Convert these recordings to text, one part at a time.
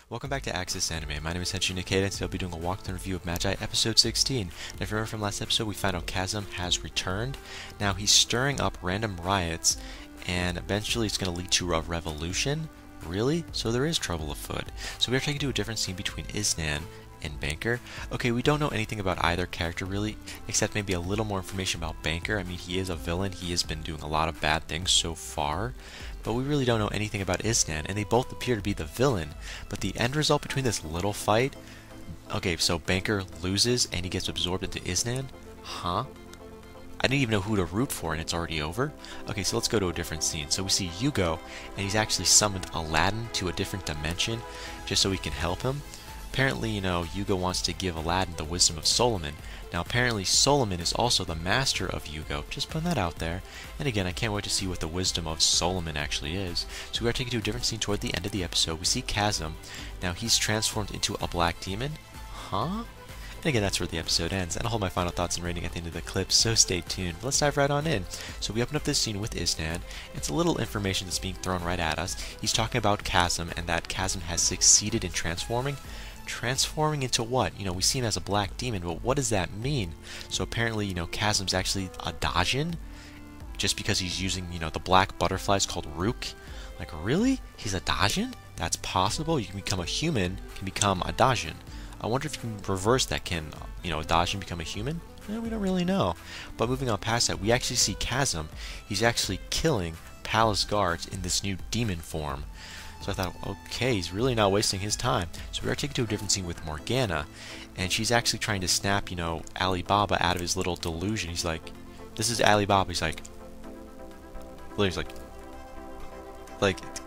Welcome back to Axis Anime. My name is Henshin Ikeda, and today I'll be doing a walkthrough review of Magi episode 16. Now, if you remember from last episode, we found out Chasm has returned. Now, he's stirring up random riots, and eventually it's going to lead to a revolution. Really? So there is trouble afoot. So we are taken to a different scene between Isnan and Banker. Okay, we don't know anything about either character really, except maybe a little more information about Banker. I mean, he is a villain. He has been doing a lot of bad things so far. But we really don't know anything about Isnan, and they both appear to be the villain. But the end result between this little fight... Okay, so Banker loses and he gets absorbed into Isnan? Huh? I didn't even know who to root for and it's already over? Okay, so let's go to a different scene. So we see Yugo, and he's actually summoned Aladdin to a different dimension just so he can help him. Apparently, Yugo wants to give Aladdin the wisdom of Solomon. Now, apparently, Solomon is also the master of Yugo. Just putting that out there. And again, I can't wait to see what the wisdom of Solomon actually is. So we are taken to a different scene toward the end of the episode. We see Chasm. Now, he's transformed into a black demon. Huh? And again, that's where the episode ends. And I'll hold my final thoughts and rating at the end of the clip, so stay tuned. But let's dive right on in. So we open up this scene with Isnan. It's a little information that's being thrown right at us. He's talking about Chasm and that Chasm has succeeded in transforming. Transforming into what? We see him as a black demon, but what does that mean? So apparently, Chasm's actually a Dajin, just because he's using, the black butterflies called Rook. Like, really? He's a Dajin? That's possible? You can become a human, can become a Dajin. I wonder if you can reverse that. Can, a Dajin become a human? We don't really know. But moving on past that, we actually see Chasm. He's actually killing palace guards in this new demon form. So I thought, okay, he's really not wasting his time. So we are taken to a different scene with Morgana, and she's actually trying to snap, Alibaba out of his little delusion. He's like, this is Alibaba. He's like,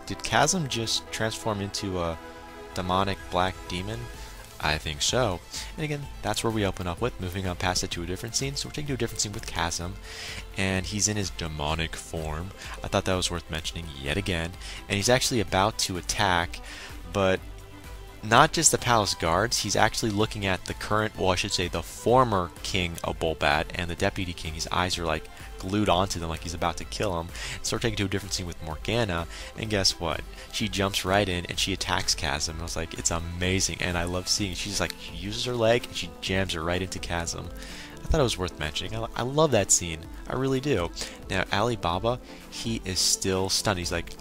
did Chasm just transform into a demonic black demon? I think so. And again, that's where we open up with. Moving on past it to a different scene. So we're taking to a different scene with Chasm, and he's in his demonic form. I thought that was worth mentioning yet again. And he's actually about to attack, but not just the palace guards. He's actually looking at the current, well, I should say the former king of Bolbat and the deputy king. His eyes are like glued onto them like he's about to kill him. So we're taking to a different scene with Morgana, and guess what? She jumps right in and she attacks Chasm. And I was like, it's amazing, and I love seeing it. She's like, she uses her leg and she jams her right into Chasm. I thought it was worth mentioning. I love that scene. I really do. Now, Alibaba, he is still stunned. He's like,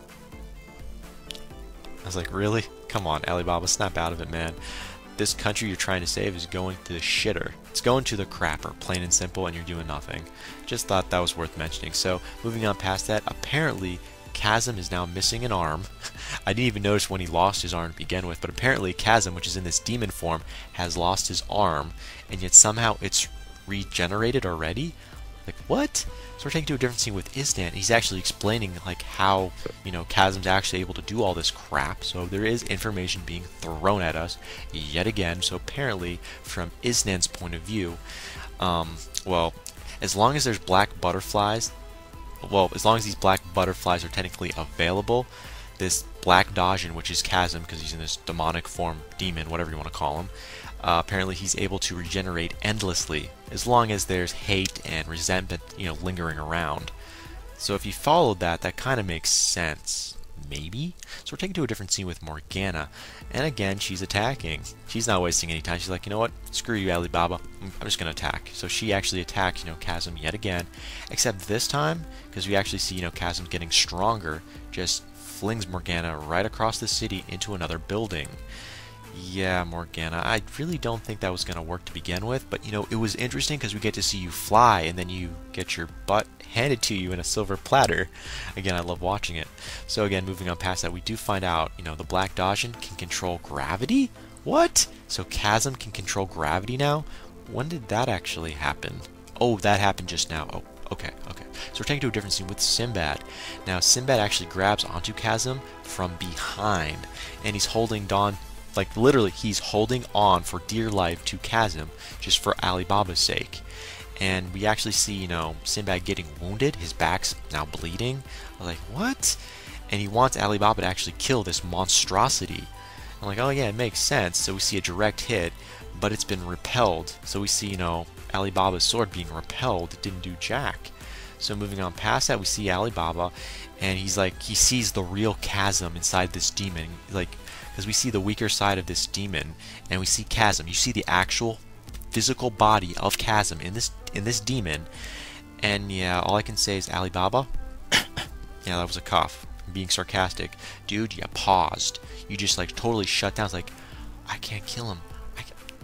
I was like, really? Come on, Alibaba, snap out of it, man. This country you're trying to save is going to the shitter. It's going to the crapper, plain and simple, and you're doing nothing. Just thought that was worth mentioning. So, moving on past that, apparently, Chasm is now missing an arm. I didn't even notice when he lost his arm to begin with, but apparently Chasm, which is in this demon form, has lost his arm, and yet somehow it's regenerated already? Like, what? So we're taken to a different scene with Isnan. He's actually explaining, like, how, Chasm's actually able to do all this crap. So there is information being thrown at us yet again. So apparently, from Isnan's point of view, well, as long as there's black butterflies, as long as these black butterflies are technically available, this black Dajin, which is Chasm, because he's in this demonic form, demon, whatever you want to call him, apparently he's able to regenerate endlessly as long as there's hate and resentment, lingering around. So if you followed that, that kind of makes sense. Maybe? So we're taken to a different scene with Morgana, and again, she's attacking. She's not wasting any time. She's like, you know what? Screw you, Alibaba. I'm just going to attack. So she actually attacks, Chasm yet again, except this time, because we actually see, Chasm getting stronger, just flings Morgana right across the city into another building. Yeah, Morgana, I really don't think that was going to work to begin with, but it was interesting because we get to see you fly and then you get your butt handed to you in a silver platter. Again, I love watching it. So again, moving on past that, we do find out, the Black Dajin can control gravity? What? So Chasm can control gravity now? When did that actually happen? Oh, that happened just now. Oh, okay. So we're taken to a different scene with Sinbad. Now, Sinbad actually grabs onto Chasm from behind, and he's holding on. Like, literally, he's holding on for dear life to Chasm just for Alibaba's sake. And we actually see, Sinbad getting wounded. His back's now bleeding. I'm like, what? And he wants Alibaba to actually kill this monstrosity. I'm like, oh yeah, it makes sense. So we see a direct hit, but it's been repelled. So we see, Alibaba's sword being repelled. It didn't do jack. So moving on past that, we see Alibaba, and he's like, he sees the real chasm inside this demon, like, because we see the weaker side of this demon, and we see chasm. You see the actual physical body of chasm in this demon, and yeah, all I can say is Alibaba. Yeah, that was a cough. I'm being sarcastic, dude. You paused. You just like totally shut down. It's like, I can't kill him.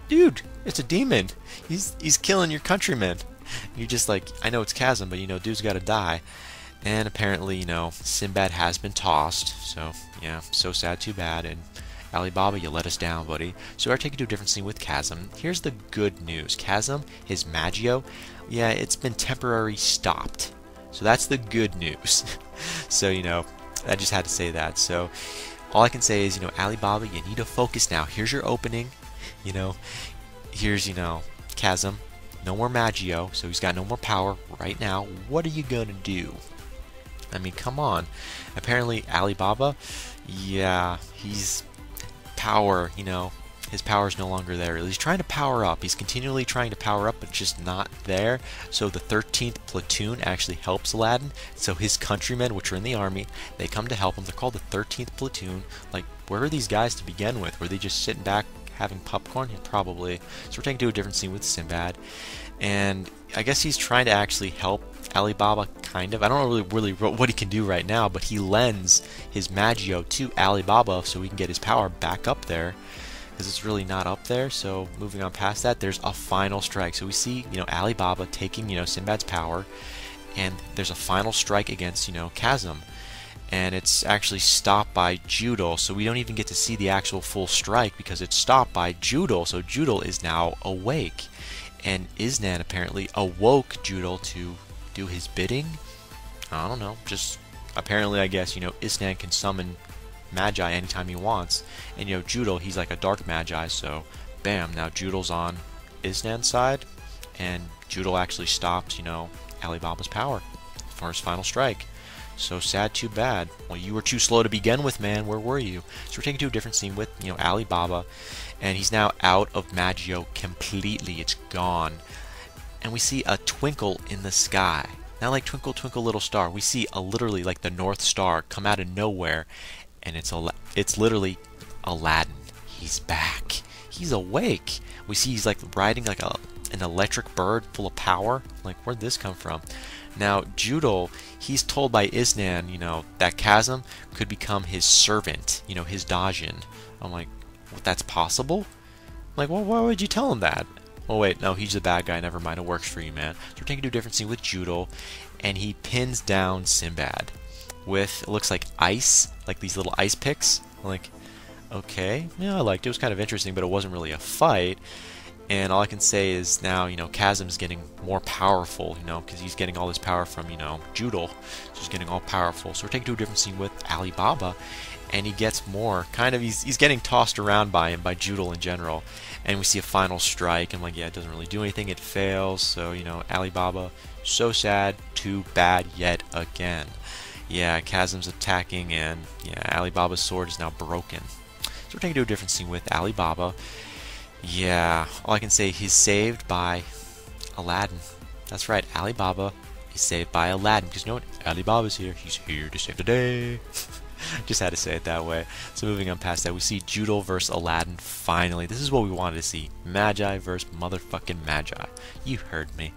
Dude, it's a demon. He's killing your countrymen. You just like, I know it's chasm, but you know, dude's got to die. And apparently, you know, Sinbad has been tossed. So yeah, so sad, too bad. And Alibaba, you let us down, buddy. So we're taking to a different scene with Chasm. Here's the good news. Chasm, his Magio, yeah, it's been temporarily stopped. So that's the good news. So, you know, I just had to say that. So all I can say is, you know, Alibaba, you need to focus now. Here's your opening. You know, here's, you know, Chasm. No more Magio, so he's got no more power right now. What are you gonna do? I mean, come on. Apparently, Alibaba, yeah, he's power, you know, his power is no longer there. He's trying to power up. He's continually trying to power up, but just not there. So the 13th platoon actually helps Aladdin. So his countrymen, which are in the army, they come to help him. They're called the 13th platoon. Like, where are these guys to begin with? Were they just sitting back having popcorn? Yeah, probably. So we're taking to a different scene with Sinbad, and I guess he's trying to actually help Alibaba, kind of. I don't know really what he can do right now, but he lends his Magio to Alibaba so he can get his power back up there, because it's really not up there. So moving on past that, there's a final strike. So we see, you know, Alibaba taking, you know, Sinbad's power, and there's a final strike against, you know, Chasm. And it's actually stopped by Judel, so we don't even get to see the actual full strike because it's stopped by Judel. So Judel is now awake, and Isnan apparently awoke Judel to do his bidding. I don't know, just apparently, I guess, you know, Isnan can summon Magi anytime he wants, and you know, Judel, he's like a dark Magi, so bam, now Judel's on Isnan's side, and Judel actually stops, you know, Alibaba's power for his final strike. So sad, too bad. Well, you were too slow to begin with, man. Where were you? So we're taking to a different scene with, you know, Alibaba, and he's now out of Magio completely. It's gone. And we see a twinkle in the sky. Not like twinkle, twinkle, little star. We see a literally like the North Star come out of nowhere, and it's literally Aladdin. He's back. He's awake. We see he's like riding like an electric bird full of power. Like, where'd this come from? Now, Judel, he's told by Isnan, you know, that Chasm could become his servant, you know, his Dajin. I'm like, what, that's possible? I'm like, well, why would you tell him that? Oh, wait, no, he's the bad guy. Never mind, it works for you, man. So we're taking to a different scene with Judel, and he pins down Sinbad with, it looks like ice, like these little ice picks. I'm like, okay, yeah, I liked it. It was kind of interesting, but it wasn't really a fight. And all I can say is now, you know, Chasm's getting more powerful, you know, because he's getting all this power from, you know, Judel. So he's getting all powerful. So we're taking to a different scene with Alibaba, and he gets more. Kind of, he's getting tossed around by him, by Judel in general. And we see a final strike. I'm like, yeah, it doesn't really do anything. It fails. So, you know, Alibaba, so sad, too bad yet again. Yeah, Chasm's attacking, and yeah, Alibaba's sword is now broken. So we're taking to a different scene with Alibaba. Yeah, all I can say, he's saved by Aladdin. That's right, Alibaba is saved by Aladdin, because you know what? Alibaba's here. He's here to save the day. Just had to say it that way. So moving on past that, we see Judel versus Aladdin finally. This is what we wanted to see. Magi versus motherfucking Magi. You heard me.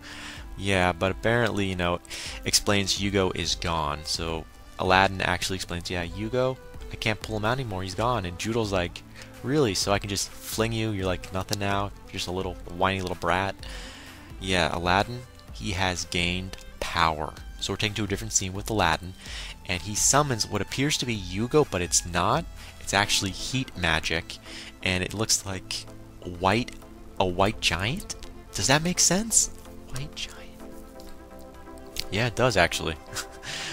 Yeah, but apparently, you know, explains Hugo is gone. So Aladdin actually explains, yeah, Hugo, I can't pull him out anymore. He's gone. And Judel's like, really? So I can just fling you? You're like nothing now? You're just a little whiny little brat? Yeah, Aladdin, he has gained power. So we're taken to a different scene with Aladdin, and he summons what appears to be Hugo, but it's not. It's actually heat magic, and it looks like a white giant. Does that make sense? White giant. Yeah, it does actually.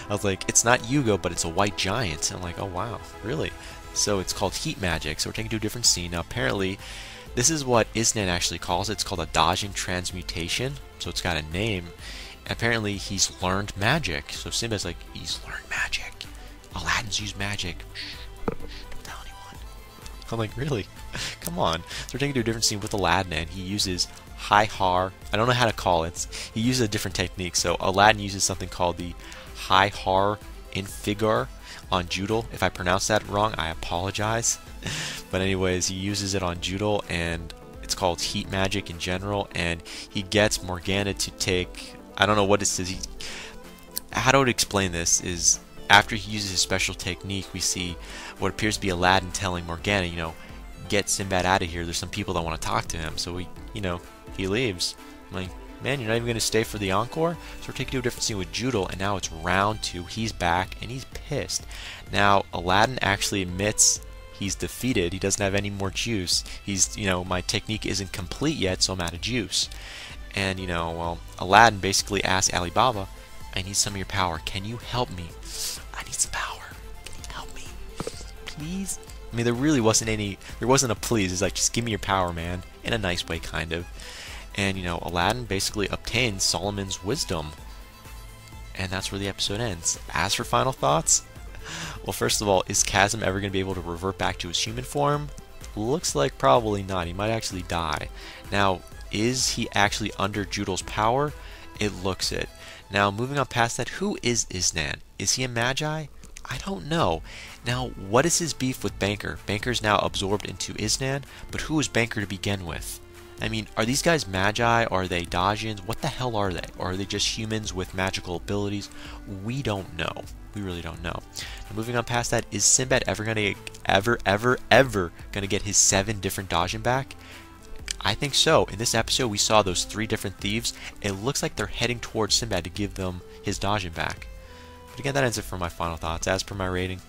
I was like, it's not Hugo, but it's a white giant. I'm like, oh wow, really? So it's called heat magic. So we're taking to a different scene. Now apparently, this is what Isnan actually calls it. It's called a Dajin transmutation. So it's got a name. And apparently he's learned magic. So Simba's like, he's learned magic. Aladdin's used magic. Shh, don't tell anyone. I'm like, really? Come on. So we're taking to a different scene with Aladdin, and he uses high har. I don't know how to call it. He uses a different technique. So Aladdin uses something called the high har infigar on Judel. If I pronounce that wrong, I apologize. But anyways, he uses it on Judel, and it's called heat magic in general, and he gets Morgana to take, I don't know what it is. How to explain this is, after he uses his special technique, we see what appears to be Aladdin telling Morgana, you know, get Sinbad out of here. There's some people that want to talk to him. So he leaves. I'm like, man, you're not even going to stay for the encore? So we're taking to a different scene with Judel, and now it's round 2. He's back, and he's pissed. Now, Aladdin actually admits he's defeated. He doesn't have any more juice. He's, my technique isn't complete yet, so I'm out of juice. And, well, Aladdin basically asks Alibaba, I need some of your power. Can you help me? I need some power. Can you help me? Please? I mean, there wasn't a please. It's like, just give me your power, man. In a nice way, kind of. And, Aladdin basically obtains Solomon's wisdom. And that's where the episode ends. As for final thoughts, well, first of all, is Chasm ever going to be able to revert back to his human form? Looks like probably not. He might actually die. Now, is he actually under Judel's power? It looks it. Now, moving on past that, who is Isnan? Is he a Magi? I don't know. Now, what is his beef with Banker? Banker's now absorbed into Isnan, but who is Banker to begin with? I mean, are these guys Magi? Are they Dajians? What the hell are they? Or are they just humans with magical abilities? We don't know. We really don't know. Now, moving on past that, is Sinbad ever going to going to get his 7 different Dajin back? I think so. In this episode, we saw those 3 different thieves. It looks like they're heading towards Sinbad to give them his Dajin back. But again, that ends it for my final thoughts. As per my rating,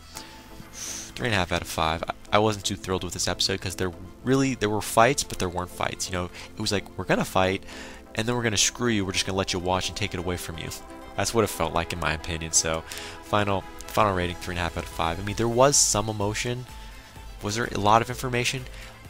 3.5 out of 5. I wasn't too thrilled with this episode because there were fights, but there weren't fights. It was like, we're gonna fight, and then we're gonna screw you. We're just gonna let you watch and take it away from you. That's what it felt like, in my opinion. So, final rating, 3.5 out of 5. I mean, there was some emotion. Was there a lot of information?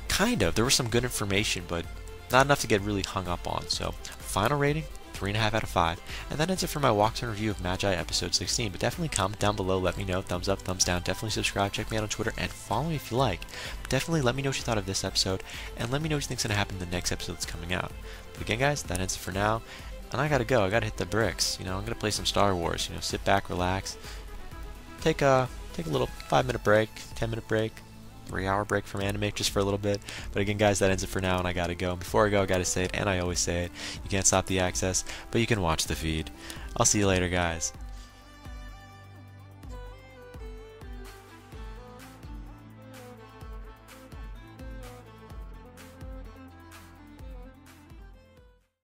Kind of. There was some good information, but not enough to get really hung up on. So, final rating, 3.5 out of 5. And that ends it for my walkthrough review of Magi episode 16. But definitely comment down below, let me know, thumbs up, thumbs down. Definitely subscribe, check me out on Twitter, and follow me if you like. But definitely let me know what you thought of this episode, and let me know what you think's gonna happen in the next episode that's coming out. But again, guys, that ends it for now. And I gotta go. I gotta hit the bricks. I'm gonna play some Star Wars. Sit back, relax, take a little 5-minute break, 10-minute break, 3-hour break from anime just for a little bit. But again, guys, that ends it for now, and I gotta go. Before I go, I gotta say it, and I always say it, you can't stop the access, but you can watch the feed. I'll see you later, guys.